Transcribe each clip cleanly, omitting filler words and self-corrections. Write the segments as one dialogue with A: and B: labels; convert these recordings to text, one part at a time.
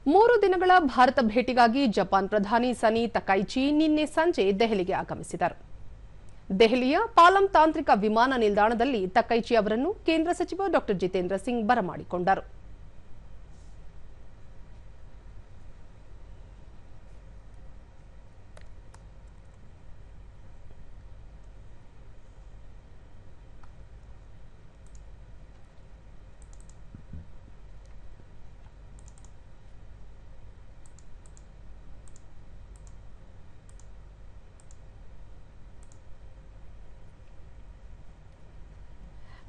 A: 3 ದಿನಗಳ ಭಾರತ ಭೇಟಿಗಾಗಿ ಜಪಾನ್ ಪ್ರಧಾನಿ ಸನಿ ತಕೈಚಿ ನಿನ್ನೆ ಸಂಜೆ ದೆಹಲಿಗೆ ಆಗಮಿಸಿದರು. ದೆಹಲಿಯ ಪಾಲಂ ತಾಂತ್ರಿಕ ವಿಮಾನ ನಿಲ್ದಾಣದಲ್ಲಿ ತಕೈಚಿ ಅವರನ್ನು ಕೇಂದ್ರ ಸಚಿವ ಡಾ ಜಿತೇಂದ್ರ ಸಿಂಗ್ ಬರಮಾಡಿಕೊಂಡರು.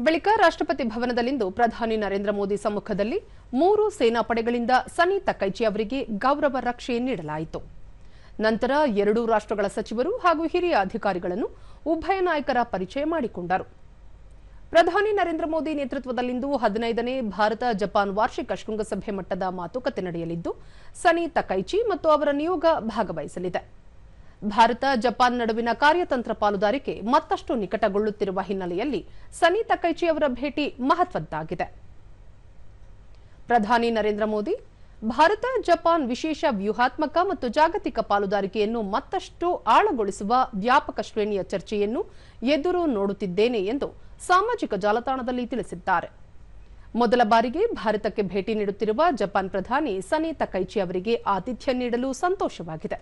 A: ಬಳಿಕ ರಾಷ್ಟ್ರಪತಿ ಭವನದಲ್ಲಿಂದು ಪ್ರಧಾನಿ ನರೇಂದ್ರ ಮೋದಿ ಸಮ್ಮುಖದಲ್ಲಿ 3 ಸೇನಾ ಪಡೆಗಳಿಂದ ಸನಿ ತಕೈಚಿ ಅವರಿಗೆ ಗೌರವ ರಕ್ಷೆ ನೀಡಲಾಯಿತು. ನಂತರ ಎರಡೂ ರಾಷ್ಟ್ರಗಳ ಸಚಿವರು ಹಾಗೂ ಹಿರಿಯ ಅಧಿಕಾರಿಗಳನ್ನು ಉಭಯ ನಾಯಕರ ಪರಿಚಯ ಮಾಡಿಕೊಂಡರು. ಪ್ರಧಾನಿ ನರೇಂದ್ರ ಮೋದಿ ನೇತೃತ್ವದಲ್ಲಿಂದು 15ನೇ ಭಾರತ ಜಪಾನ್ ವಾರ್ಷಿಕ ಶೃಂಗಸಭೆ ಮಟ್ಟದ ಮಾತುಕತೆ ನಡೆಯಲಿದ್ದು, ಸನಿ ತಕೈಚಿ ಮತ್ತು ಅವರ ನಿಯೋಗ ಭಾಗವಹಿಸಲಿದೆ. ಭಾರತ ಜಪಾನ್ ನಡುವಿನ ಕಾರ್ಯತಂತ್ರ ಪಾಲುದಾರಿಕೆ ಮತ್ತಷ್ಟು ನಿಕಟಗೊಳ್ಳುತ್ತಿರುವ ಹಿನ್ನೆಲೆಯಲ್ಲಿ ಸನಿ ತಕೈಚಿ ಅವರ ಭೇಟಿ ಮಹತ್ವದ್ದಾಗಿದೆ. ಪ್ರಧಾನಿ ನರೇಂದ್ರ ಮೋದಿ ಭಾರತ ಜಪಾನ್ ವಿಶೇಷ ವ್ಯೂಹಾತ್ಮಕ ಮತ್ತು ಜಾಗತಿಕ ಪಾಲುದಾರಿಕೆಯನ್ನು ಮತ್ತಷ್ಟು ಆಳಗೊಳಿಸುವ ವ್ಯಾಪಕ ಶ್ರೇಣಿಯ ಚರ್ಚೆಯನ್ನು ಎದುರು ನೋಡುತ್ತಿದ್ದೇನೆ ಎಂದು ಸಾಮಾಜಿಕ ಜಾಲತಾಣದಲ್ಲಿ ತಿಳಿಸಿದ್ದಾರೆ. ಮೊದಲ ಬಾರಿಗೆ ಭಾರತಕ್ಕೆ ಭೇಟಿ ನೀಡುತ್ತಿರುವ ಜಪಾನ್ ಪ್ರಧಾನಿ ಸನಿ ತಕೈಚಿ ಅವರಿಗೆ ಆತಿಥ್ಯ ನೀಡಲು ಸಂತೋಷವಾಗಿದೆ.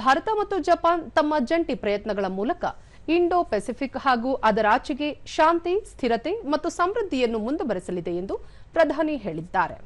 A: ಭಾರತ ಮತ್ತು ಜಪಾನ್ ತಮ್ಮ ಜಂಟಿ ಪ್ರಯತ್ನಗಳ ಮೂಲಕ ಇಂಡೋ ಪೆಸಿಫಿಕ್ ಹಾಗೂ ಅದರಾಚೆಗೆ ಶಾಂತಿ, ಸ್ಥಿರತೆ ಮತ್ತು ಸಮೃದ್ಧಿಯನ್ನು ಮುಂದುವರೆಸಲಿದೆ ಎಂದು ಪ್ರಧಾನಿ ಹೇಳಿದ್ದಾರೆ.